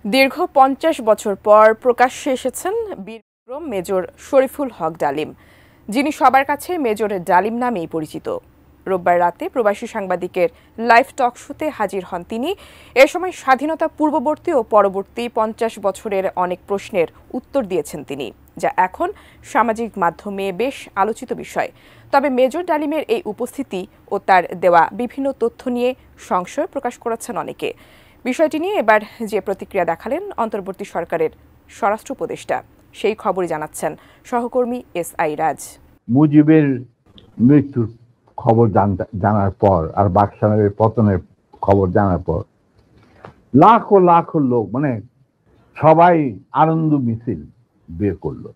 দীর্ঘ ৫০ বছর পর প্রকাশ্যে এসেছেন বীরবিক্রম মেজর শরীফুল হক ডালিম, যিনি সবার কাছে মেজর ডালিম নামেই পরিচিত। রোববার রাতে প্রবাসী সাংবাদিকের লাইভ টক শোতে হাজির হন তিনি। এ সময় স্বাধীনতা পূর্ববর্তী ও পরবর্তী ৫০ বছরের অনেক প্রশ্নের উত্তর দিয়েছেন তিনি, যা এখন সামাজিক মাধ্যমে বেশ আলোচিত বিষয়। তবে মেজর ডালিমের এই উপস্থিতি ও তার দেওয়া বিভিন্ন তথ্য নিয়ে সংশয় প্রকাশ করেছেন অনেকে। বিষয়টি নিয়ে এবার যে প্রতিক্রিয়া দেখালেন অন্তর্বর্তী সরকারের স্বরাষ্ট্র উপদেষ্টা, সেই খবরই জানাচ্ছেন সহকর্মী SI রাজ। মুজিবের মৃত্যুর খবর জানার পর আর বাকশালের পতনের খবর জানার পর লাখো লাখো লোক সবাই আনন্দ মিছিল বের করলো।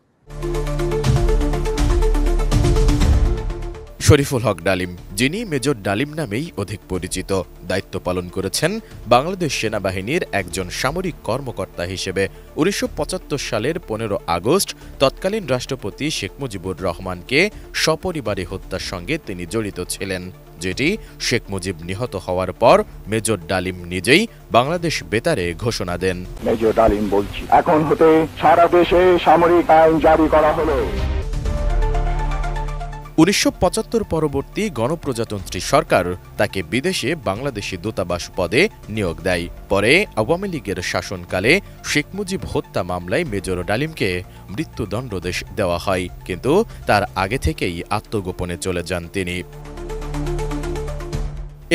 শরীফুল হক ডালিম, যিনি মেজর ডালিম নামেই অধিক পরিচিত, দায়িত্ব পালন করেছেন বাংলাদেশ সেনাবাহিনীর একজন সামরিক কর্মকর্তা হিসেবে। ১৯৭৫ সালের ১৫ আগস্ট তৎকালীন রাষ্ট্রপতি শেখ মুজিবুর রহমানকে সপরিবারে হত্যার সঙ্গে তিনি জড়িত ছিলেন, যেটি শেখ মুজিব নিহত হওয়ার পর মেজর ডালিম নিজেই বাংলাদেশ বেতারে ঘোষণা দেন। মেজর ডালিম বলছি, এখন হতে সারা দেশে সামরিক আইন জারি করা হলো। ১৯৭৫ পরবর্তী গণপ্রজাতন্ত্রী সরকার তাকে বিদেশে বাংলাদেশি দূতাবাস পদে নিয়োগ দেয়। পরে আওয়ামী লীগের শাসনকালে শেখ মুজিব হত্যা মামলায় মেজর ডালিমকে মৃত্যুদণ্ডাদেশ দেওয়া হয়, কিন্তু তার আগে থেকেই আত্মগোপনে চলে যান তিনি।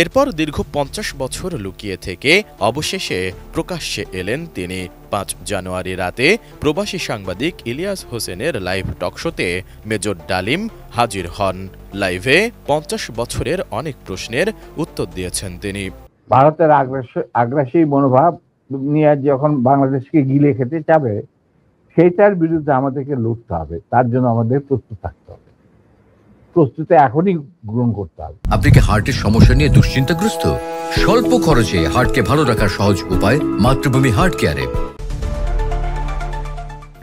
এরপর দীর্ঘ ৫০ বছর লুকিয়ে থেকে অবশেষে প্রকাশ্যে এলেন তিনি। ৫ জানুয়ারি রাতে প্রবাসী সাংবাদিক ইলিয়াস হোসেনের লাইভ টকশোতে মেজর ডালিম হাজির হন। লাইভে ৫০ বছরের অনেক প্রশ্নের উত্তর দিয়েছেন তিনি। ভারতের আগ্রাসী মনোভাব নিয়ে যখন বাংলাদেশকে গিলে খেতে চাবে, সেইটার বিরুদ্ধে আমাদেরকে লড়তে হবে। তার জন্য আমাদের প্রস্তুত থাকতে হবে, প্রস্তুতি এখনই গ্রহণ করতে হবে। আপনি কি হার্টের সমস্যা নিয়ে দুশ্চিন্তাগ্রস্ত? স্বল্প খরচে হার্টকে ভালো রাখার সহজ উপায় মাতৃভূমি হার্ট কেয়ারে।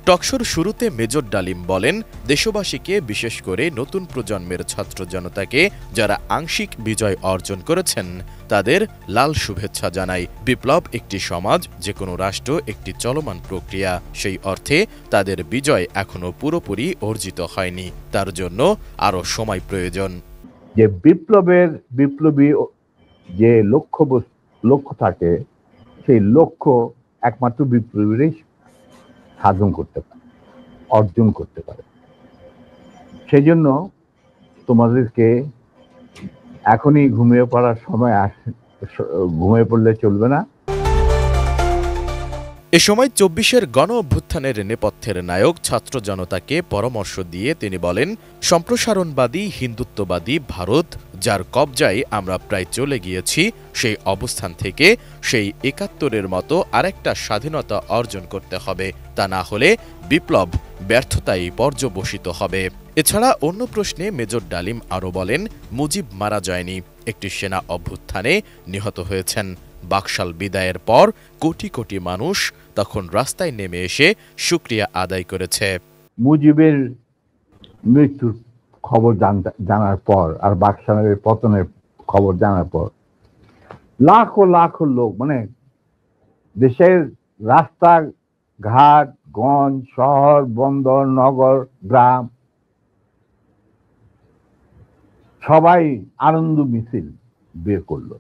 টকশোর শুরুতে মেজর ডালিম বলেন, দেশবাসীকে, বিশেষ করে নতুন প্রজন্মের ছাত্র জনতাকে যারা আংশিক বিজয় অর্জন করেছেন, তাদের লাল শুভেচ্ছা জানাই। বিপ্লব একটি সমাজ, যে কোনো রাষ্ট্র একটি চলমান প্রক্রিয়া। সেই অর্থে তাদের বিজয় এখনো পুরোপুরি অর্জিত হয়নি, তার জন্য আরও সময় প্রয়োজন। যে বিপ্লবী যে লক্ষ্য থাকে, সেই লক্ষ্য একমাত্র বিপ্লবীরাই সাধন করতে পারে, অর্জন করতে পারে। সেই জন্য তোমাদেরকে এখনই ঘুমিয়ে পড়ার সময় ঘুমিয়ে পড়লে চলবে না। এ সময় ২৪-এর গণ অভ্যুত্থানের নেপথ্যের নায়ক ছাত্র জনতাকে পরামর্শ দিয়ে তিনি বলেন, সম্প্রসারণবাদী হিন্দুত্ববাদী ভারত, যার কবজায় আমরা প্রায় চলে গিয়েছি, সেই অবস্থান থেকে সেই ৭১-এর মতো আরেকটা স্বাধীনতা অর্জন করতে হবে। তা না হলে বিপ্লব ব্যর্থতায় পর্যবসিত হবে। এছাড়া অন্য প্রশ্নে মেজর ডালিম আরও বলেন, মুজিব মারা যায়নি, একটি সেনা অভ্যুত্থানে নিহত হয়েছেন। বাকশাল বিদায়ের পর কোটি কোটি মানুষ তখন রাস্তায় নেমে এসে শুকরিয়া আদায় করেছে। মুজিবের মৃত্যুর খবর জানার পর আর বাকশালের পতনের খবর জানার পর লাখো লাখো লোক দেশের রাস্তা ঘাট, গঞ্জ, শহর, বন্দর, নগর, গ্রাম সবাই আনন্দ মিছিল বের করলো।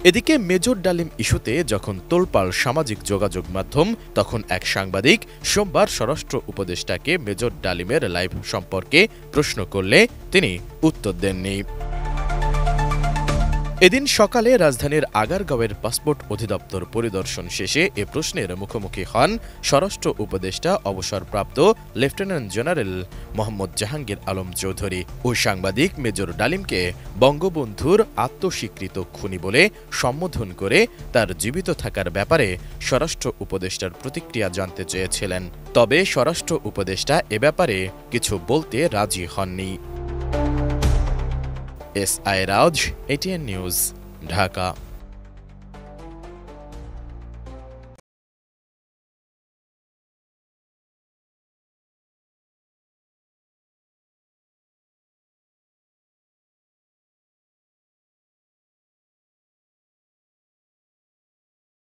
এদিকে মেজর ডালিম ইস্যুতে যখন তোলপাড় সামাজিক যোগাযোগ মাধ্যম, তখন এক সাংবাদিক সোমবার স্বরাষ্ট্র উপদেষ্টাকে মেজর ডালিমের লাইভ সম্পর্কে প্রশ্ন করলে তিনি উত্তর দেননি। এদিন সকালে রাজধানীর আগারগাঁওয়ের পাসপোর্ট অধিদপ্তর পরিদর্শন শেষে এ প্রশ্নের মুখোমুখি হন স্বরাষ্ট্র উপদেষ্টা অবসরপ্রাপ্ত লেফটেন্যান্ট জেনারেল মোহাম্মদ জাহাঙ্গীর আলম চৌধুরী। ওই সাংবাদিক মেজর ডালিমকে বঙ্গবন্ধুর আত্মস্বীকৃত খুনি বলে সম্বোধন করে তার জীবিত থাকার ব্যাপারে স্বরাষ্ট্র উপদেষ্টার প্রতিক্রিয়া জানতে চেয়েছিলেন। তবে স্বরাষ্ট্র উপদেষ্টা এ ব্যাপারে কিছু বলতে রাজি হননি। SI রাজ, ATN নিউজ, ঢাকা।